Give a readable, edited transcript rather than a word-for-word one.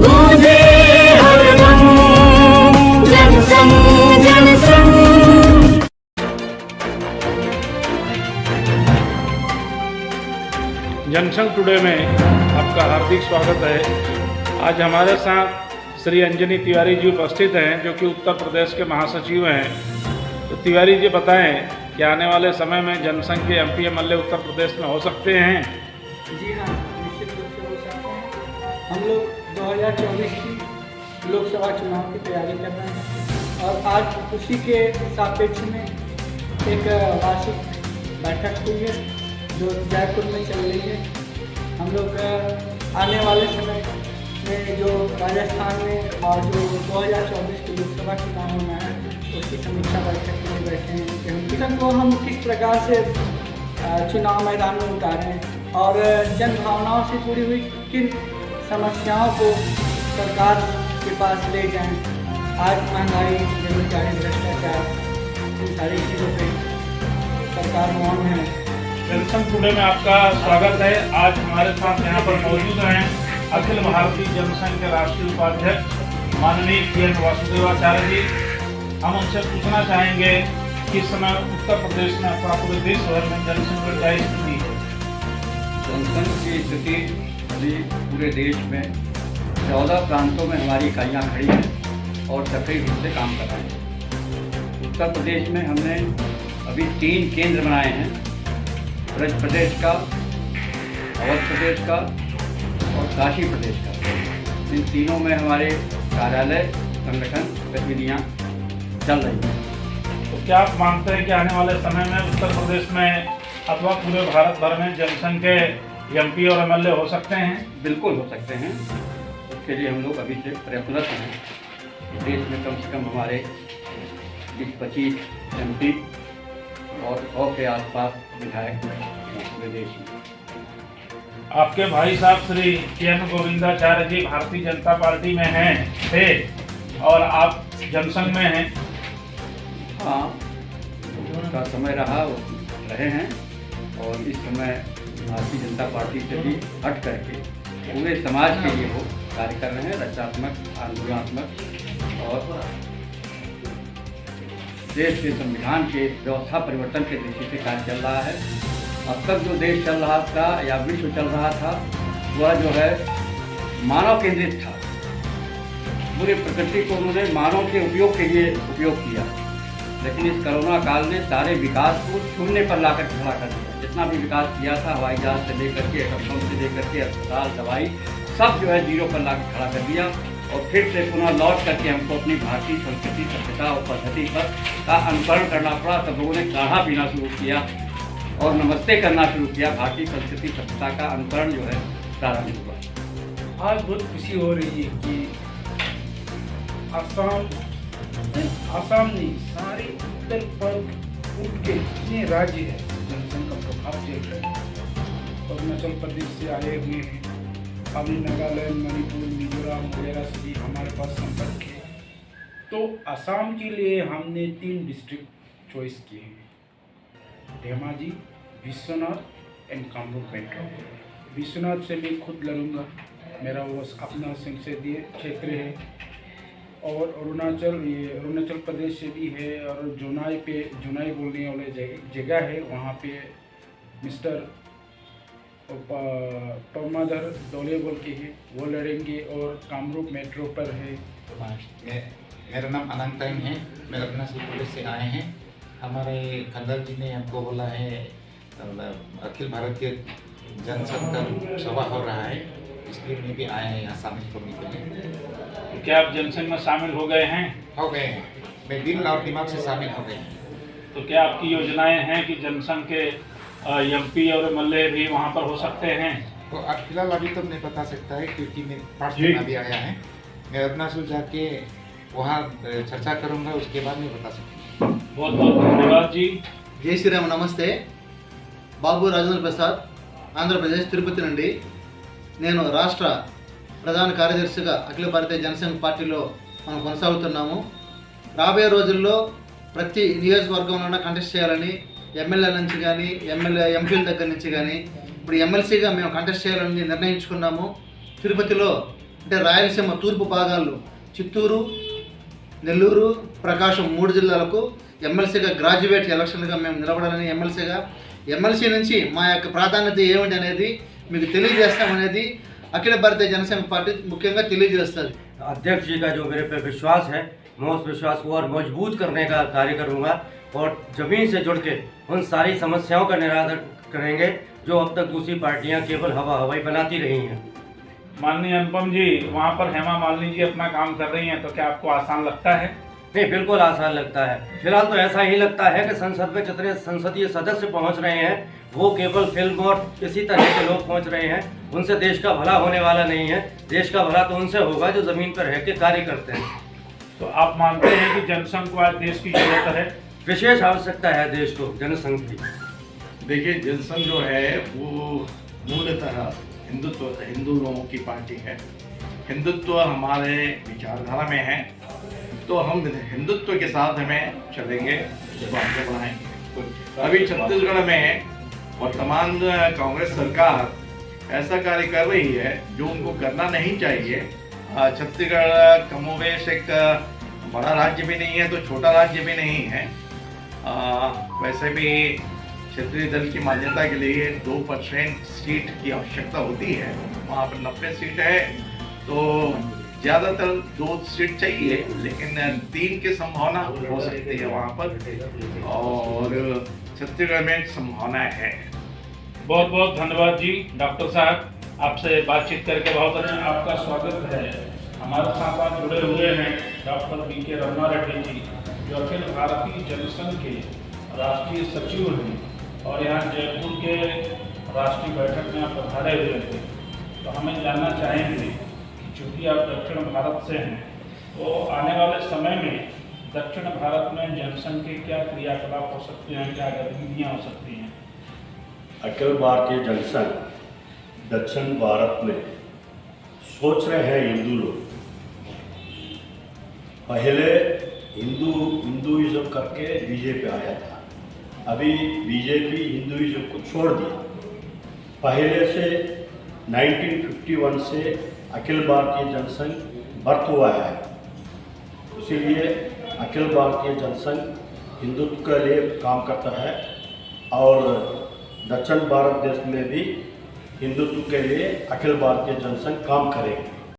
गूंजे हरदम जनसंघ जनसंघ। जनसंघ टुडे में आपका हार्दिक स्वागत है। आज हमारे साथ श्री अंजनी तिवारी जी उपस्थित हैं, जो कि उत्तर प्रदेश के महासचिव हैं। तो तिवारी जी बताएं कि आने वाले समय में जनसंघ के एमपी एमएलए उत्तर प्रदेश में हो सकते हैं? जी हाँ, निश्चित रूप से हो सकते हैं। हम लोग 2024 की लोकसभा चुनाव की तैयारी कर रहे हैं और आज उसी के सापेक्ष में एक वार्षिक बैठक हुई है जो जयपुर में चल रही है। हम लोग आने वाले समय में जो राजस्थान में और जो 2024 की लोकसभा चुनाव होना है उसकी समीक्षा बैठक के लिए बैठे हैं कि मिशन को हम किस प्रकार से चुनाव मैदान में उतारें और जन भावनाओं से जुड़ी हुई किन समस्याओं को सरकार के पास ले जाएं। आज महंगाई, बेरोजगारी, भ्रष्टाचार, इन सारी चीज़ों पर सरकार मौन है। जनसंघ टुडे में आपका स्वागत है। आज हमारे साथ यहाँ पर मौजूद हैं अखिल भारतीय जनसंघ के राष्ट्रीय उपाध्यक्ष माननीय के.एन. वासुदेवाचार्य जी। हम उनसे पूछना चाहेंगे कि इस समय उत्तर प्रदेश में अथवा पूरे देश भर में जनसंघ की क्या स्थिति है? जनसंघ की स्थिति अभी पूरे देश में 14 प्रांतों में हमारी इकाइयाँ खड़ी हैं और सक्रिय रूप से काम कर रहे हैं। उत्तर प्रदेश में हमने अभी 3 केंद्र बनाए हैं, ब्रज प्रदेश का, अवध प्रदेश का और काशी प्रदेश का। इन तीनों में हमारे कार्यालय, संगठन, गतिविधियाँ चल रही हैं। तो क्या आप मानते हैं कि आने वाले समय में उत्तर प्रदेश में अथवा पूरे भारत भर में जनसंघ के एमपी और एमएलए हो सकते हैं? बिल्कुल हो सकते हैं। उसके लिए हम लोग अभी से प्रयत्नरत हैं। देश में कम से कम हमारे 20-25 एमपी और 100 के आसपास विधायक पूरे देश में। आपके भाई साहब श्री के.एन. गोविंदाचार्य जी भारतीय जनता पार्टी में थे और आप जनसंघ में हैं। हाँ, उनका समय रहे हैं और इस समय भारतीय जनता पार्टी से भी हट करके पूरे समाज के लिए वो कार्य कर रहे हैं, रचनात्मक, आंदोलनात्मक और देश के संविधान के व्यवस्था परिवर्तन के दृष्टि से कार्य चल रहा है। अब तक जो देश चल रहा था या विश्व चल रहा था वह जो है मानव केंद्रित था। पूरे प्रकृति को उन्होंने मानव के उपयोग के लिए उपयोग किया, लेकिन इस कोरोना काल ने सारे विकास को शून्य पर लाकर खड़ा कर दिया। जितना भी विकास किया था, हवाई जहाज से लेकर के, एटम से लेकर के, अस्पताल, दवाई, सब जो है जीरो पर लाकर खड़ा कर दिया और फिर से पुनः लौट करके हमको अपनी भारतीय संस्कृति, सभ्यता और पद्धति का अनुकरण करना पड़ा। सब लोगों ने काढ़ा पीना शुरू किया और नमस्ते करना शुरू किया। भारतीय संस्कृति, सभ्यता का अनुकरण जो है प्रारंभ हुआ। आज बहुत खुशी हो रही है कि आसाम नहीं, सारे उत्तर पर उठ के इतने राज्य है जनसंघ का प्रभाव झेल रहे हैं। अरुणाचल प्रदेश से आए हुए हैं, अभी नागालैंड, मणिपुर, मिजोरम वगैरह से भी हमारे पास संपर्क है। तो असम के लिए हमने 3 डिस्ट्रिक्ट चॉइस किए हैं, धेमाजी, विश्वनाथ एंड कामरूप मेट्रो। विश्वनाथ से मैं खुद लड़ूंगा, मेरा वो अपना संसदीय क्षेत्र है। और अरुणाचल प्रदेश से भी है और जोनाई बोलने वाले जगह है, वहाँ पे मिस्टर टोमाधर डोले बोल के है, वो लड़ेंगे। और कामरूप मेट्रो पर है। मेरा नाम अनंत टाइम है, मैं अरुणाचल प्रदेश से आए हैं। हमारे खंडर जी ने हमको बोला है अखिल भारतीय जनसंघ का सभा हो रहा है, इसलिए मैं भी आए हैं यहाँ शामिल होने के लिए। तो क्या आप जनसंघ में शामिल हो गए हैं? हो गए हैं, मैं दिल और दिमाग से शामिल हो गए हैं। तो क्या आपकी योजनाएं हैं कि जनसंघ के एमपी और एमएलए भी वहाँ पर हो सकते हैं? तो अब फिलहाल अभी तो नहीं बता सकता है क्योंकि मैं पास में अभी आया है। मैं अरुणाचल जाके वहाँ चर्चा करूँगा, उसके बाद मैं बता सकता हूँ। बहुत बहुत धन्यवाद जी। जय श्री राम। नमस्ते। बाबू राजेंद्र प्रसाद, आंध्र प्रदेश तिरुपति నుండి నేను రాష్ట్ర ప్రధాన కార్యదర్శిగా అఖిల భారతీయ జనసంఘ పార్టీలో మనం కొనసాగుతున్నాము. రాబోయే రోజుల్లో ప్రతి నియోజకవర్గంలోనే కంటెస్ట్ చేయాలని ఎమ్మెల్యే నుంచి కానీ ఎంపీల దగ్గర నుంచి కానీ ఇప్పుడు ఎమ్మెల్సీగా మేము కంటెస్ట్ చేయాలని నిర్ణయించుకున్నాము. తిరుపతిలో అంటే రాయలసీమ తూర్పు భాగాల్లో చిత్తూరు, నెల్లూరు, ప్రకాశం 3 జిల్లాలకు ఎమ్మెల్సీగా గ్రాడ్యుయేట్ ఎలక్షన్గా మేము నిలబడాలని, ఎమ్మెల్సీ నుంచి మా యొక్క ప్రాధాన్యత ఏమిటి అనేది మీకు తెలియజేస్తామనేది अखिल भारतीय जनसंघ पार्टी मुख्యంగా తెలియజేస్తుంది। अध्यक्ष जी का जो मेरे पे विश्वास है, मैं उस विश्वास को और मजबूत करने का कार्य करूंगा और जमीन से जुड़ के उन सारी समस्याओं का निराकरण करेंगे जो अब तक दूसरी पार्टियां केवल हवाई बनाती रही हैं। माननीय अनुपम जी, वहाँ पर हेमा मालिनी जी अपना काम कर रही हैं, तो क्या आपको आसान लगता है? नहीं, बिल्कुल आसान लगता है। फिलहाल तो ऐसा ही लगता है कि संसद में जितने संसदीय सदस्य पहुंच रहे हैं वो केवल फिल्म और इसी तरह के लोग पहुंच रहे हैं, उनसे देश का भला होने वाला नहीं है। देश का भला तो उनसे होगा जो ज़मीन पर रह के कार्य करते हैं। तो आप मानते हैं कि जनसंघ को आज देश की जरूरत है? विशेष आवश्यकता है देश को जनसंघ की। देखिए, जनसंघ जो है वो मूलतः हिंदू लोगों की पार्टी है। हिंदुत्व हमारे विचारधारा में है, तो हम हिंदुत्व के साथ हमें चलेंगे, उसको आगे बढ़ाएंगे। अभी छत्तीसगढ़ में वर्तमान कांग्रेस सरकार ऐसा कार्य कर रही है जो उनको करना नहीं चाहिए। छत्तीसगढ़ कमोवेश एक बड़ा राज्य भी नहीं है तो छोटा राज्य भी नहीं है। वैसे भी क्षेत्रीय दल की मान्यता के लिए 2% सीट की आवश्यकता होती है। वहाँ पर 90 सीट है तो ज़्यादातर 2 सीट चाहिए, लेकिन 3 की संभावना हो सकती है वहाँ पर, और छत्तीसगढ़ में संभावना है। बहुत बहुत धन्यवाद जी डॉक्टर साहब, आपसे बातचीत करके बहुत अच्छा। आपका स्वागत है। हमारे साथ आज जुड़े हुए हैं डॉक्टर बीके रमना रेड्डी जी, जो अखिल भारतीय जनसंघ के राष्ट्रीय सचिव हैं और यहाँ जयपुर के राष्ट्रीय बैठक में आप पधारे हुए थे। तो हमें जानना चाहेंगे कि चूँकि आप दक्षिण भारत से हैं, तो आने वाले समय में दक्षिण भारत में जनसंघ के क्या क्रियाकलाप हो सकते हैं, क्या गतिविधियाँ हो सकती हैं? अखिल भारतीय जनसंघ दक्षिण भारत में सोच रहे हैं हिंदू लोग। पहले हिंदुइज्म करके बीजेपी आया था, अभी बीजेपी हिंदुइज्म को छोड़ दिया। पहले से 1951 से अखिल भारतीय जनसंघ बर्थ हुआ है, इसीलिए अखिल भारतीय जनसंघ हिंदुत्व के लिए काम करता है और दक्षिण भारत देश में भी हिंदुत्व के लिए अखिल भारतीय जनसंघ काम करेगी।